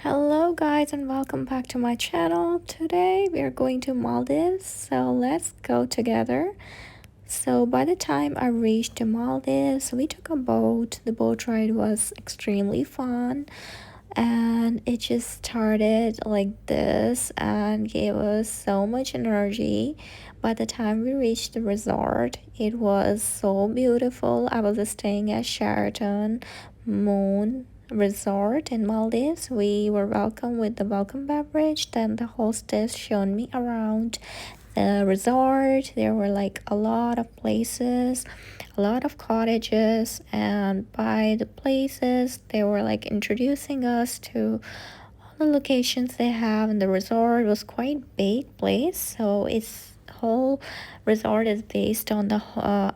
Hello guys and welcome back to my channel. Today we are going to Maldives, so let's go together. So by the time I reached the Maldives, we took a boat. The boat ride was extremely fun and it just started like this and gave us so much energy. By the time we reached the resort, it was so beautiful. I was staying at Sheraon Moon Resort in Maldives. We were welcomed with the welcome beverage. Then the hostess showed me around the resort. There were like a lot of places, a lot of cottages, and by the places they were like introducing us to all the locations they have. And the resort was quite big place, so its whole resort is based on the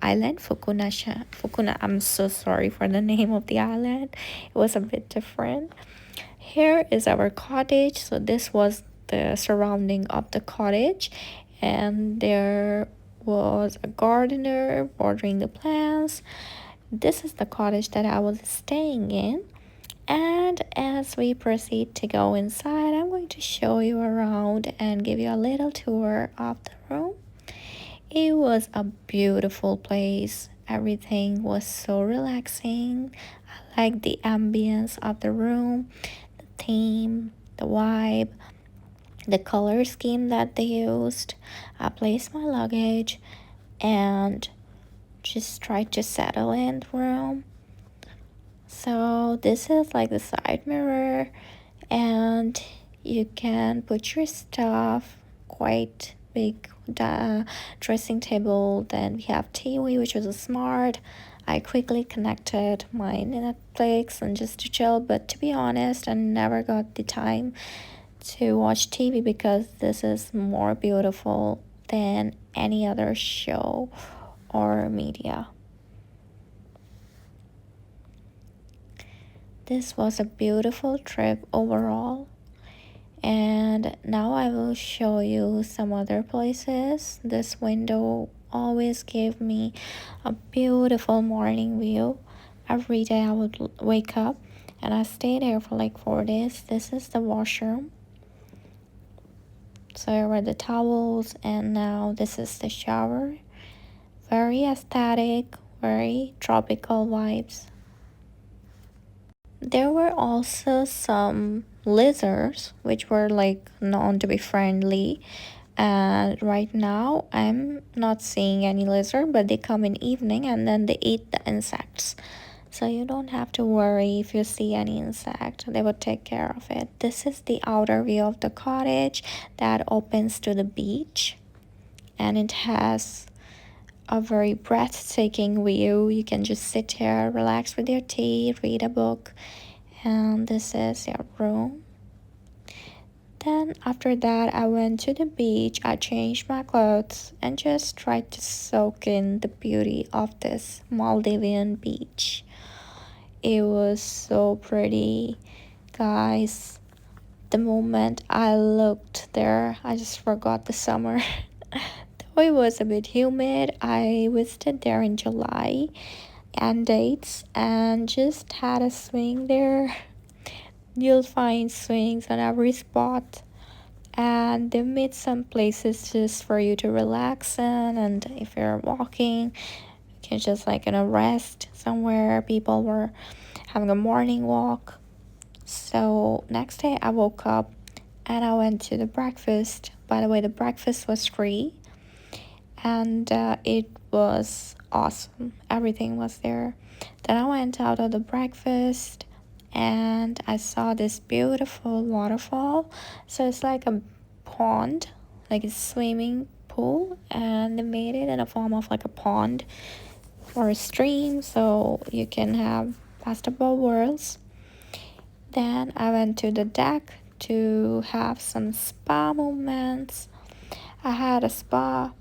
island Fukuna. I'm so sorry for the name of the island. It was a bit different. Here is our cottage. So this was the surrounding of the cottage, and there was a gardener watering the plants. This is the cottage that I was staying in. And as we proceed to go inside, I'm going to show you around and give you a little tour of the room. It was a beautiful place. Everything was so relaxing. I like the ambience of the room, the theme, the vibe, the color scheme that they used. I placed my luggage and just tried to settle in the room. So this is like the side mirror, and you can put your stuff. Quite big dressing table. Then we have TV, which was a smart. I quickly connected my Netflix and just to chill, but to be honest, I never got the time to watch TV because this is more beautiful than any other show or media. This was a beautiful trip overall, and now I will show you some other places. This window always gave me a beautiful morning view. Every day I would wake up and I stayed there for like 4 days. This is the washroom. So here were the towels, and now this is the shower. Very aesthetic, very tropical vibes. There were also some lizards which were like known to be friendly, and right now I'm not seeing any lizard, but they come in evening and then they eat the insects. So you don't have to worry if you see any insect, they will take care of it. This is the outer view of the cottage that opens to the beach, and it has a very breathtaking view. You can just sit here, relax with your tea, read a book, and this is your room. Then after that, I went to the beach. I changed my clothes and just tried to soak in the beauty of this Maldivian beach. It was so pretty, guys. The moment I looked there, I just forgot the summer. Though it was a bit humid, I visited there in July and dates and just had a swing there. You'll find swings on every spot, and they made some places just for you to relax in. And if you're walking, you can just like rest somewhere. People were having a morning walk. So next day I woke up and I went to the breakfast. By the way, the breakfast was free, and it was awesome. Everything was there. Then I went out of the breakfast and I saw this beautiful waterfall. So it's like a pond, like a swimming pool, and they made it in a form of like a pond or a stream, so you can have basketball whirls. Then I went to the deck to have some spa moments. I had a spa,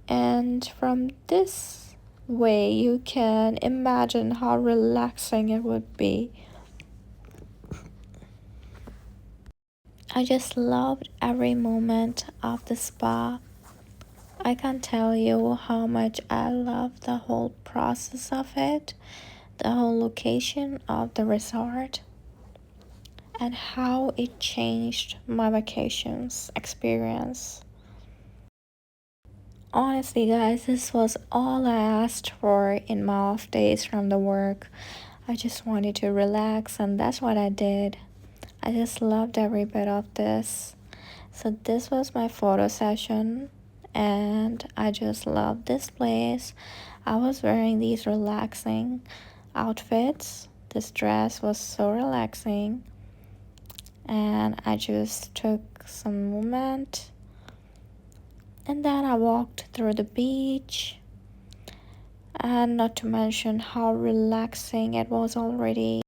and from this way you can imagine how relaxing it would be. I just loved every moment of the spa. I can't tell you how much I love the whole process of it, the whole location of the resort. and how it changed my vacations experience. Honestly, guys, this was all I asked for in my off days from the work. I just wanted to relax, and that's what I did. I just loved every bit of this. So, this was my photo session, and I just loved this place. I was wearing these relaxing outfits. This dress was so relaxing, and I just took some moment. And then I walked through the beach, and not to mention how relaxing it was already.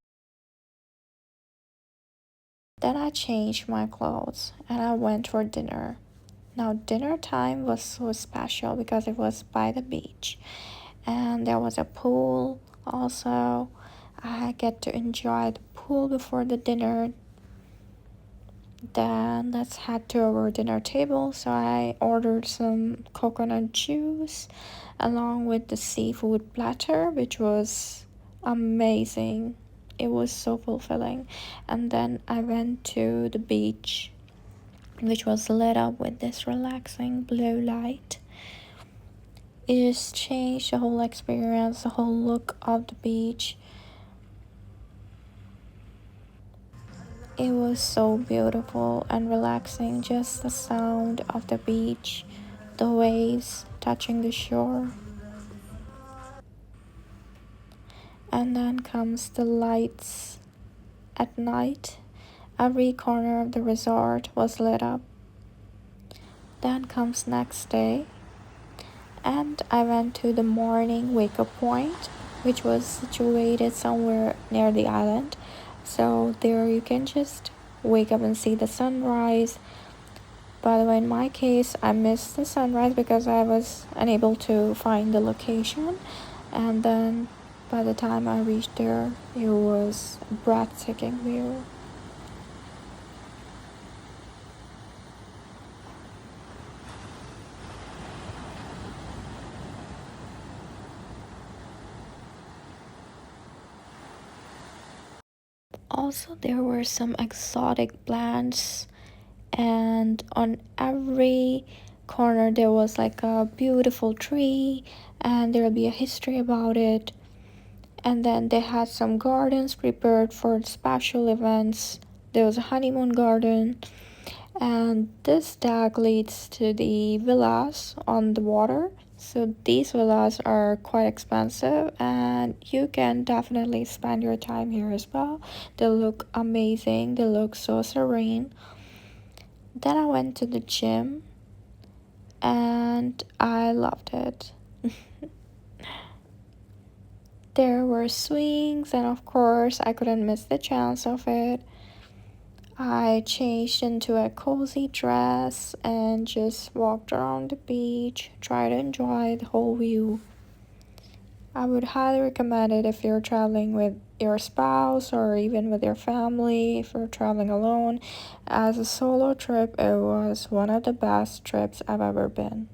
Then I changed my clothes and I went for dinner. Now, dinner time was so special because it was by the beach and there was a pool also. I get to enjoy the pool before the dinner. Then let's head to our dinner table. So I ordered some coconut juice along with the seafood platter, which was amazing. It was so fulfilling. And then I went to the beach, which was lit up with this relaxing blue light. It just changed the whole experience, the whole look of the beach. It was so beautiful and relaxing, just the sound of the beach, the waves touching the shore. And then comes the lights at night. Every corner of the resort was lit up. Then comes next day, and I went to the morning wake-up point, which was situated somewhere near the island. So there you can just wake up and see the sunrise. By the way, in my case, I missed the sunrise because I was unable to find the location. And then by the time I reached there, it was a breathtaking view. Also, there were some exotic plants, and on every corner there was like a beautiful tree, and there will be a history about it. And then they had some gardens prepared for special events. There was a honeymoon garden, and this deck leads to the villas on the water. So these villas are quite expensive, and you can definitely spend your time here as well. They look amazing, they look so serene. Then I went to the gym and I loved it. There were swings, and of course, I couldn't miss the chance of it. I changed into a cozy dress and just walked around the beach, tried to enjoy the whole view. I would highly recommend it if you're traveling with your spouse or even with your family, if you're traveling alone. As a solo trip, it was one of the best trips I've ever been.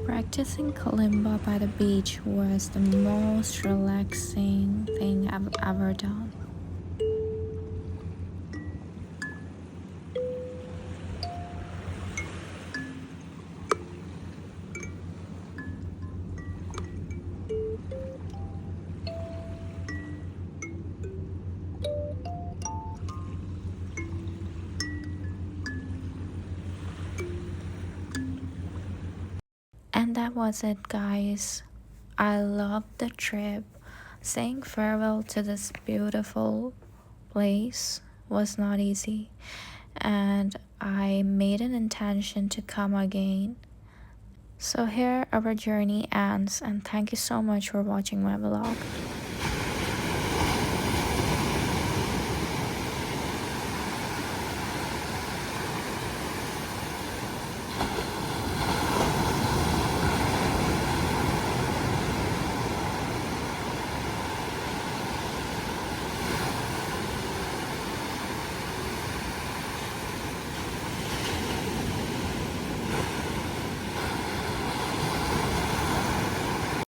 Practicing kalimba by the beach was the most relaxing thing I've ever done. And that was it, guys. I loved the trip. Saying farewell to this beautiful place was not easy, and I made an intention to come again. So here our journey ends, and thank you so much for watching my vlog.